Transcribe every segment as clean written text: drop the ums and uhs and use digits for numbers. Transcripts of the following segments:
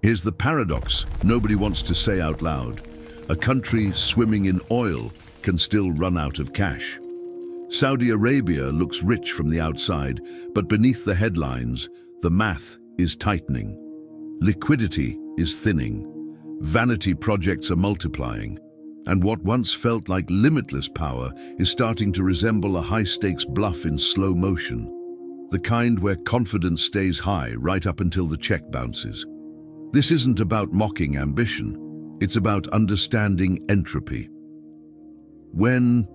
Here's the paradox nobody wants to say out loud. A country swimming in oil can still run out of cash. Saudi Arabia looks rich from the outside, but beneath the headlines, the math is tightening. Liquidity is thinning. Vanity projects are multiplying. And what once felt like limitless power is starting to resemble a high-stakes bluff in slow motion. The kind where confidence stays high right up until the check bounces. This isn't about mocking ambition. It's about understanding entropy. When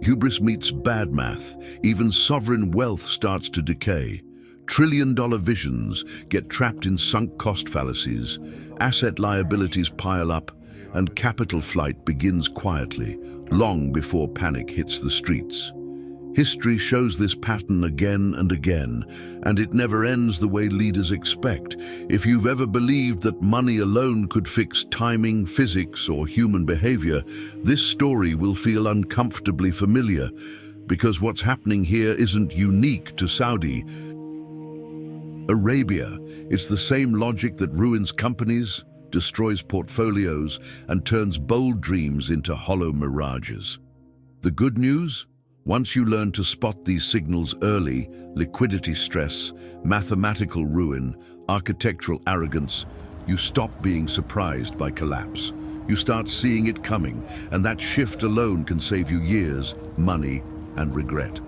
hubris meets bad math, even sovereign wealth starts to decay. Trillion-dollar visions get trapped in sunk cost fallacies, asset liabilities pile up, and capital flight begins quietly, long before panic hits the streets. History shows this pattern again and again, and it never ends the way leaders expect. If you've ever believed that money alone could fix timing, physics, or human behavior, this story will feel uncomfortably familiar, because what's happening here isn't unique to Saudi Arabia. It's the same logic that ruins companies, destroys portfolios, and turns bold dreams into hollow mirages. The good news? Once you learn to spot these signals early, liquidity stress, mathematical ruin, architectural arrogance, you stop being surprised by collapse. You start seeing it coming, and that shift alone can save you years, money, and regret.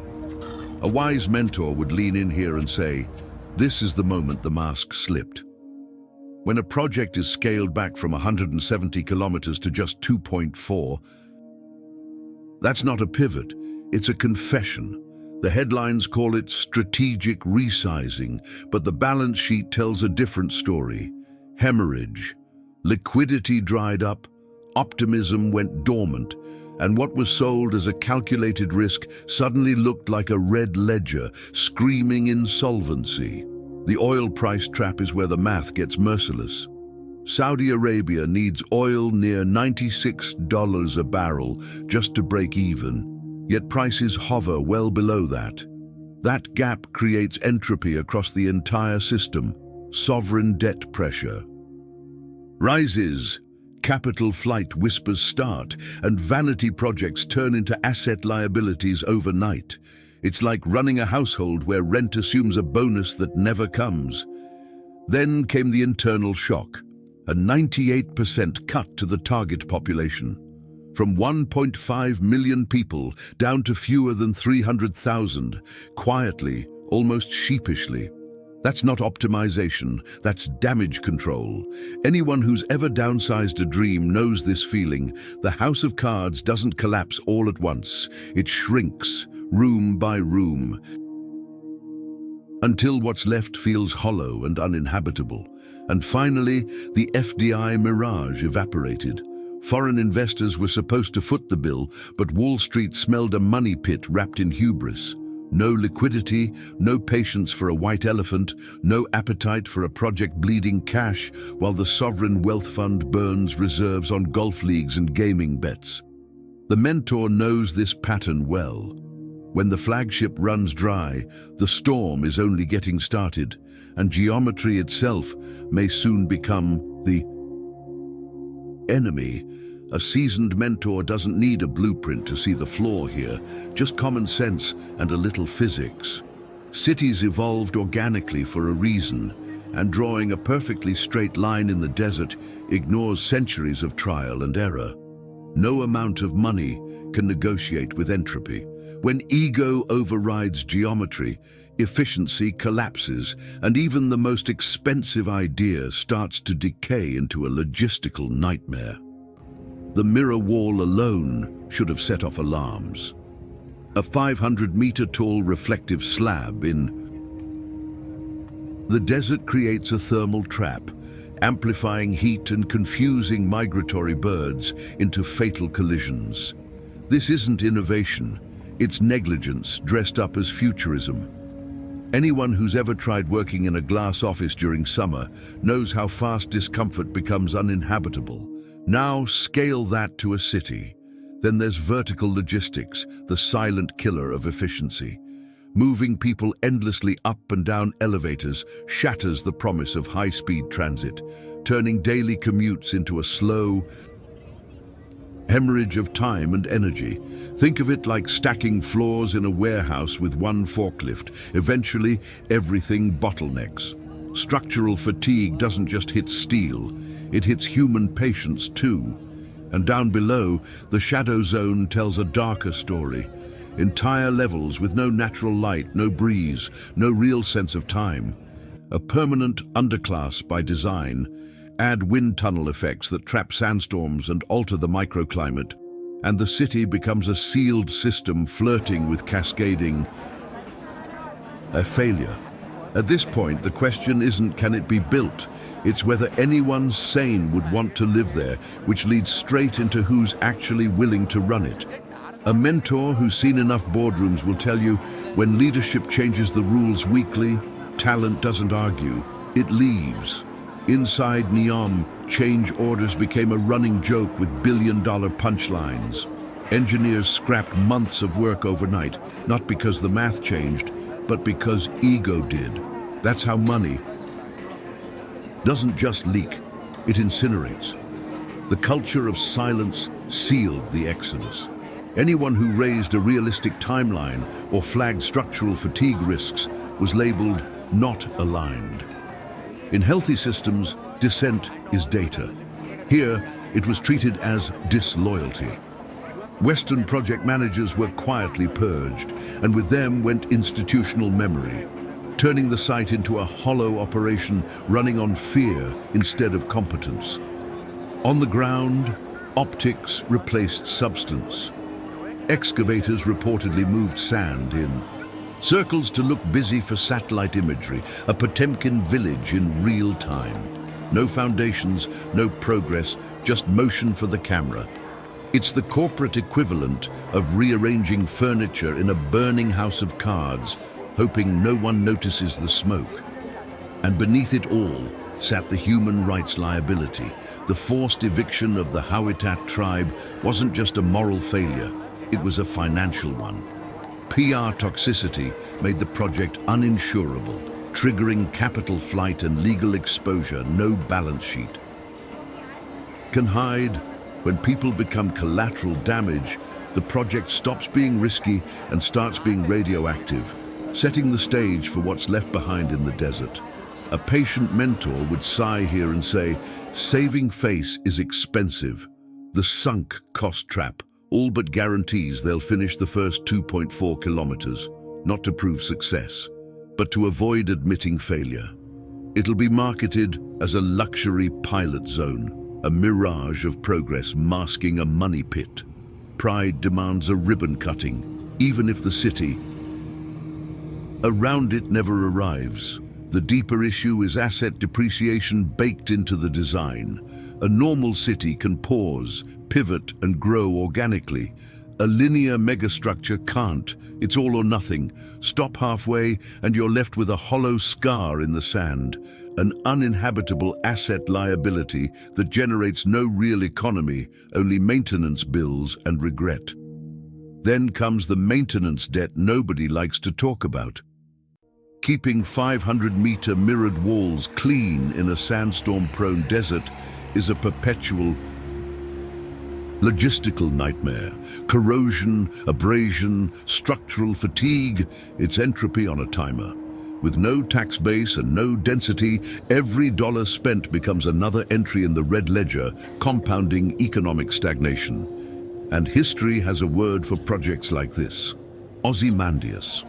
A wise mentor would lean in here and say, "This is the moment the mask slipped." When a project is scaled back from 170 kilometers to just 2.4, that's not a pivot. It's a confession. The headlines call it strategic resizing, but the balance sheet tells a different story. Hemorrhage. Liquidity dried up, optimism went dormant, and what was sold as a calculated risk suddenly looked like a red ledger, screaming insolvency. The oil price trap is where the math gets merciless. Saudi Arabia needs oil near $96 a barrel just to break even. Yet prices hover well below that. That gap creates entropy across the entire system, sovereign debt pressure rises, capital flight whispers start, and vanity projects turn into asset liabilities overnight. It's like running a household where rent assumes a bonus that never comes. Then came the internal shock, a 98% cut to the target population. From 1.5 million people down to fewer than 300,000, quietly, almost sheepishly. That's not optimization, that's damage control. Anyone who's ever downsized a dream knows this feeling. The house of cards doesn't collapse all at once. It shrinks, room by room, until what's left feels hollow and uninhabitable. And finally, the FDI mirage evaporated. Foreign investors were supposed to foot the bill, but Wall Street smelled a money pit wrapped in hubris. No liquidity, no patience for a white elephant, no appetite for a project bleeding cash, while the sovereign wealth fund burns reserves on golf leagues and gaming bets. The mentor knows this pattern well. When the flagship runs dry, the storm is only getting started, and geometry itself may soon become the enemy. A seasoned mentor doesn't need a blueprint to see the flaw here, just common sense and a little physics. Cities evolved organically for a reason, and drawing a perfectly straight line in the desert ignores centuries of trial and error. No amount of money can negotiate with entropy. When ego overrides geometry, efficiency collapses, and even the most expensive idea starts to decay into a logistical nightmare. The mirror wall alone should have set off alarms. A 500-meter tall reflective slab in the desert creates a thermal trap, amplifying heat and confusing migratory birds into fatal collisions. This isn't innovation, it's negligence dressed up as futurism. Anyone who's ever tried working in a glass office during summer knows how fast discomfort becomes uninhabitable. Now scale that to a city. Then there's vertical logistics, the silent killer of efficiency. moving people endlessly up and down elevators shatters the promise of high-speed transit, turning daily commutes into a slow hemorrhage of time and energy. Think of it like stacking floors in a warehouse with one forklift. Eventually, everything bottlenecks. Structural fatigue doesn't just hit steel, it hits human patience too. And down below, the shadow zone tells a darker story. Entire levels with no natural light, no breeze, no real sense of time. A permanent underclass by design. Add wind tunnel effects that trap sandstorms and alter the microclimate, and the city becomes a sealed system flirting with cascading. A failure. At this point, the question isn't can it be built, it's whether anyone sane would want to live there, which leads straight into who's actually willing to run it. A mentor who's seen enough boardrooms will tell you when leadership changes the rules weekly, talent doesn't argue, it leaves. Inside NEOM, change orders became a running joke with billion-dollar punchlines. Engineers scrapped months of work overnight, not because the math changed, but because ego did. That's how money doesn't just leak, it incinerates. The culture of silence sealed the exodus. Anyone who raised a realistic timeline or flagged structural fatigue risks was labeled not aligned. In healthy systems, dissent is data. Here, it was treated as disloyalty. Western project managers were quietly purged, and with them went institutional memory, turning the site into a hollow operation running on fear instead of competence. On the ground, optics replaced substance. Excavators reportedly moved sand in. Circles to look busy for satellite imagery, a Potemkin village in real time. No foundations, no progress, just motion for the camera. It's the corporate equivalent of rearranging furniture in a burning house of cards, hoping no one notices the smoke. And beneath it all sat the human rights liability. The forced eviction of the Hawitat tribe wasn't just a moral failure, it was a financial one. PR toxicity made the project uninsurable, triggering capital flight and legal exposure, no balance sheet. Can hide. When people become collateral damage, the project stops being risky and starts being radioactive, setting the stage for what's left behind in the desert. A patient mentor would sigh here and say, saving face is expensive. The sunk cost trap all but guarantees they'll finish the first 2.4 kilometers, not to prove success, but to avoid admitting failure. It'll be marketed as a luxury pilot zone, a mirage of progress masking a money pit. Pride demands a ribbon cutting, even if the city around it never arrives. The deeper issue is asset depreciation baked into the design. A normal city can pause, pivot, and grow organically. A linear megastructure can't. It's all or nothing. Stop halfway and you're left with a hollow scar in the sand, an uninhabitable asset liability that generates no real economy, only maintenance bills and regret. Then comes the maintenance debt nobody likes to talk about. Keeping 500-meter mirrored walls clean in a sandstorm-prone desert is a perpetual logistical nightmare. Corrosion, abrasion, structural fatigue, it's entropy on a timer. With no tax base and no density, every dollar spent becomes another entry in the red ledger, compounding economic stagnation. And history has a word for projects like this: Ozymandias.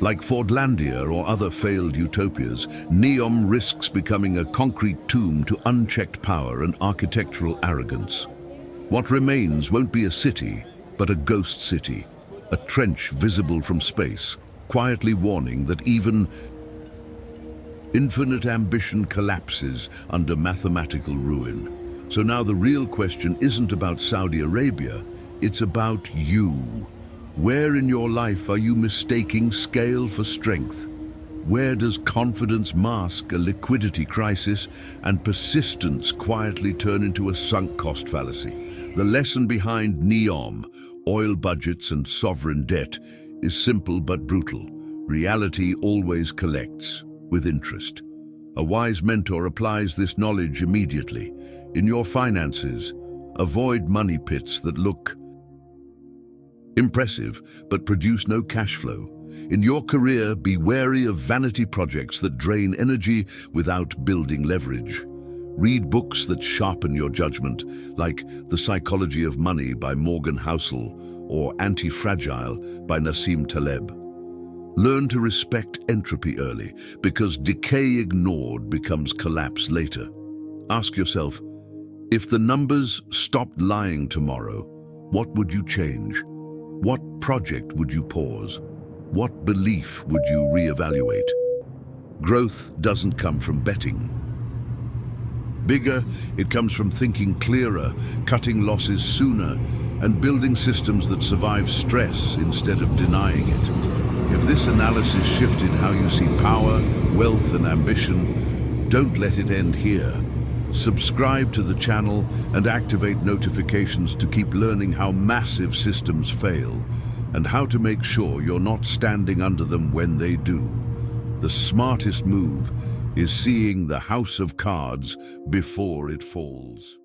Like Fordlandia or other failed utopias, NEOM risks becoming a concrete tomb to unchecked power and architectural arrogance. What remains won't be a city, but a ghost city, a trench visible from space, quietly warning that even infinite ambition collapses under mathematical ruin. So now the real question isn't about Saudi Arabia, it's about you. Where in your life are you mistaking scale for strength? Where does confidence mask a liquidity crisis and persistence quietly turn into a sunk cost fallacy? The lesson behind NEOM, oil budgets and sovereign debt, is simple but brutal. Reality always collects, with interest. A wise mentor applies this knowledge immediately. In your finances, avoid money pits that look impressive but produce no cash flow. In your career, be wary of vanity projects that drain energy without building leverage. Read books that sharpen your judgment, like The Psychology of Money by Morgan Housel or Anti-Fragile by Nassim Taleb. Learn to respect entropy early, because decay ignored becomes collapse later. Ask yourself, if the numbers stopped lying tomorrow, what would you change? What project would you pause? What belief would you reevaluate? Growth doesn't come from betting bigger, it comes from thinking clearer, cutting losses sooner, and building systems that survive stress instead of denying it. If this analysis shifted how you see power, wealth, and ambition, don't let it end here. Subscribe to the channel and activate notifications to keep learning how massive systems fail and how to make sure you're not standing under them when they do. The smartest move is seeing the house of cards before it falls.